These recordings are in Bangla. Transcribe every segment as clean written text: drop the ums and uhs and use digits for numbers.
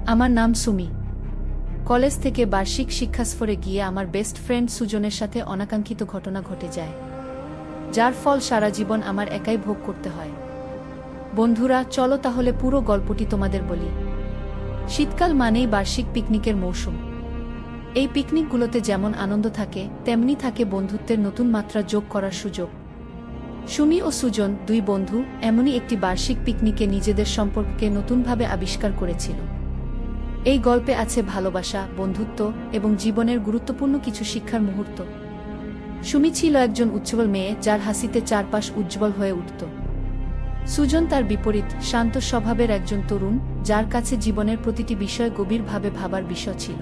আমার নাম সুমি। কলেজ থেকে বার্ষিক শিক্ষা সফরে গিয়ে আমার বেস্ট ফ্রেন্ড সুজনের সাথে অনাকাঙ্ক্ষিত ঘটনা ঘটে যায়, যার ফল সারা জীবন আমার একাই ভোগ করতে হয়। বন্ধুরা, চলো তাহলে পুরো গল্পটি তোমাদের বলি। শীতকাল মানেই বার্ষিক পিকনিকের মৌসুম। এই পিকনিকগুলোতে যেমন আনন্দ থাকে, তেমনি থাকে বন্ধুত্বের নতুন মাত্রা যোগ করার সুযোগ। সুমি ও সুজন, দুই বন্ধু, এমনই একটি বার্ষিক পিকনিকে নিজেদের সম্পর্ককে নতুনভাবে আবিষ্কার করেছিল। এই গল্পে আছে ভালোবাসা, বন্ধুত্ব এবং জীবনের গুরুত্বপূর্ণ কিছু শিক্ষার মুহূর্ত। সুমি ছিল একজন উজ্জ্বল মেয়ে, যার হাসিতে চারপাশ উজ্জ্বল হয়ে উঠত। সুজন তার বিপরীত, শান্ত স্বভাবের একজন তরুণ, যার কাছে জীবনের প্রতিটি বিষয় গভীরভাবে ভাবার বিষয় ছিল।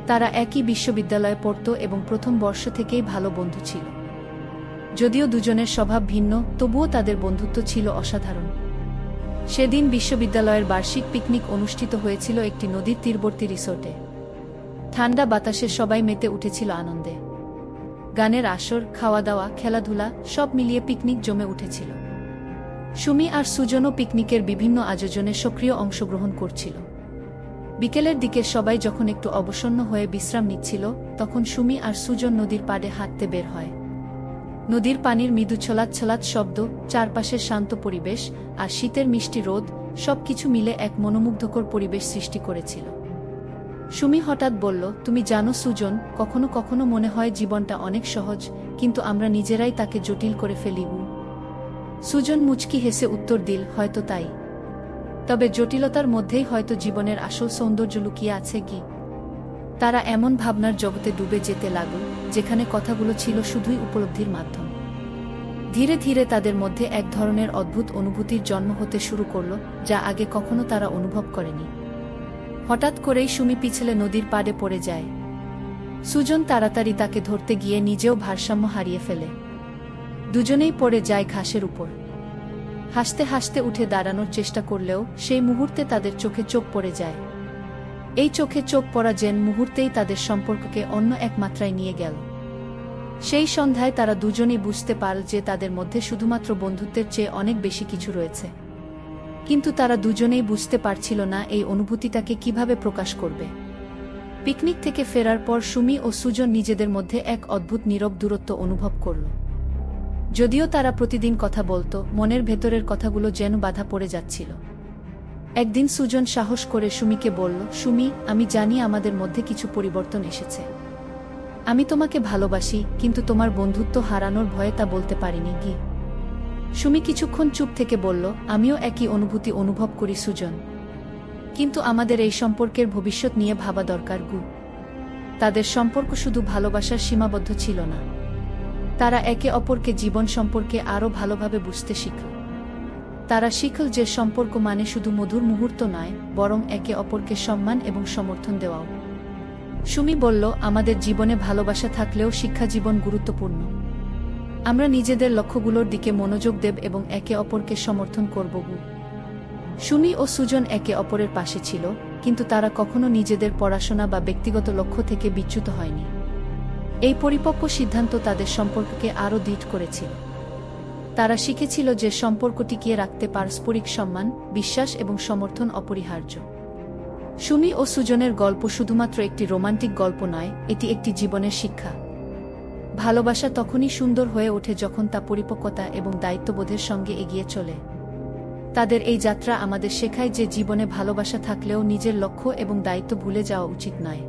তারা একই বিশ্ববিদ্যালয়ে পড়ত এবং প্রথম বর্ষ থেকেই ভালো বন্ধু ছিল। যদিও দুজনের স্বভাব ভিন্ন, তবুও তাদের বন্ধুত্ব ছিল অসাধারণ। সেদিন বিশ্ববিদ্যালয়ের বার্ষিক পিকনিক অনুষ্ঠিত হয়েছিল একটি নদীর তীরবর্তী রিসোর্টে। ঠান্ডা বাতাসে সবাই মেতে উঠেছিল আনন্দে। গানের আসর, খাওয়া দাওয়া, খেলাধুলা সব মিলিয়ে পিকনিক জমে উঠেছিল। সুমি আর সুজনও পিকনিকের বিভিন্ন আয়োজনে সক্রিয় অংশগ্রহণ করছিল। বিকেলের দিকে সবাই যখন একটু অবসন্ন হয়ে বিশ্রাম নিচ্ছিল, তখন সুমি আর সুজন নদীর পাড়ে হাঁটতে বের হয়। নদীর পানির মৃদু ছলাৎ ছলাৎ শব্দ, চারপাশের শান্ত পরিবেশ আর শীতের মিষ্টি রোদ সবকিছু মিলে এক মনোমুগ্ধকর পরিবেশ সৃষ্টি করেছিল। সুমি হঠাৎ বলল, তুমি জানো সুজন, কখনো কখনো মনে হয় জীবনটা অনেক সহজ, কিন্তু আমরা নিজেরাই তাকে জটিল করে ফেলি। সুজন মুচকি হেসে উত্তর দিল, হয়তো তাই। তবে জটিলতার মধ্যেই হয়তো জীবনের আসল সৌন্দর্য লুকিয়ে আছে কি। তারা এমন ভাবনার জগতে ডুবে যেতে লাগল, যেখানে কথাগুলো ছিল শুধুই উপলব্ধির মাধ্যম। ধীরে ধীরে তাদের মধ্যে এক ধরনের অদ্ভুত অনুভূতির জন্ম হতে শুরু করল, যা আগে কখনো তারা অনুভব করেনি। হঠাৎ করেই সুমি পিছলে নদীর পাড়ে পড়ে যায়। সুজন তাড়াতাড়ি তাকে ধরতে গিয়ে নিজেও ভারসাম্য হারিয়ে ফেলে। দুজনেই পড়ে যায় ঘাসের উপর। হাসতে হাসতে উঠে দাঁড়ানোর চেষ্টা করলেও সেই মুহূর্তে তাদের চোখে চোখ পড়ে যায়। এই চোখে চোখ পড়া যেন মুহূর্তেই তাদের সম্পর্ককে অন্য এক মাত্রায় নিয়ে গেল। সেই সন্ধ্যায় তারা দুজনেই বুঝতে পারল যে তাদের মধ্যে শুধুমাত্র বন্ধুত্বের চেয়ে অনেক বেশি কিছু রয়েছে। কিন্তু তারা দুজনেই বুঝতে পারছিল না এই অনুভূতিটাকে কিভাবে প্রকাশ করবে। পিকনিক থেকে ফেরার পর সুমি ও সুজন নিজেদের মধ্যে এক অদ্ভুত নীরব দূরত্ব অনুভব করল। যদিও তারা প্রতিদিন কথা বলতো, মনের ভেতরের কথাগুলো যেন বাধা পড়ে যাচ্ছিল। একদিন সুজন সাহস করে সুমিকে বলল, সুমি, আমি জানি আমাদের মধ্যে কিছু পরিবর্তন এসেছে। আমি তোমাকে ভালোবাসি, কিন্তু তোমার বন্ধুত্ব হারানোর ভয়ে তা বলতে পারিনি কি। সুমি কিছুক্ষণ চুপ থেকে বলল, আমিও একই অনুভূতি অনুভব করি সুজন, কিন্তু আমাদের এই সম্পর্কের ভবিষ্যৎ নিয়ে ভাবা দরকার। তাদের সম্পর্ক শুধু ভালোবাসার সীমাবদ্ধ ছিল না, তারা একে অপরকে জীবন সম্পর্কে আরও ভালোভাবে বুঝতে শিখল। তারা শিখল যে সম্পর্ক মানে শুধু মধুর মুহূর্ত নয়, বরং একে অপরকে সম্মান এবং সমর্থন দেওয়াও। সুমি বলল, আমাদের জীবনে ভালোবাসা থাকলেও শিক্ষা জীবন গুরুত্বপূর্ণ। আমরা নিজেদের লক্ষ্যগুলোর দিকে মনোযোগ দেব এবং একে অপরকে সমর্থন করব। সুমি ও সুজন একে অপরের পাশে ছিল, কিন্তু তারা কখনো নিজেদের পড়াশোনা বা ব্যক্তিগত লক্ষ্য থেকে বিচ্যুত হয়নি। এই পরিপক্ব সিদ্ধান্ত তাদের সম্পর্ককে আরও দৃঢ় করেছিল। তারা শিখেছিল যে সম্পর্ক টিকিয়ে রাখতে পারস্পরিক সম্মান, বিশ্বাস এবং সমর্থন অপরিহার্য। সুমি ও সুজনের গল্প শুধুমাত্র একটি রোমান্টিক গল্প নয়, এটি একটি জীবনের শিক্ষা। ভালোবাসা তখনই সুন্দর হয়ে ওঠে যখন তা পরিপক্বতা এবং দায়িত্ববোধের সঙ্গে এগিয়ে চলে। তাদের এই যাত্রা আমাদের শেখায় যে জীবনে ভালোবাসা থাকলেও নিজের লক্ষ্য এবং দায়িত্ব ভুলে যাওয়া উচিত নয়।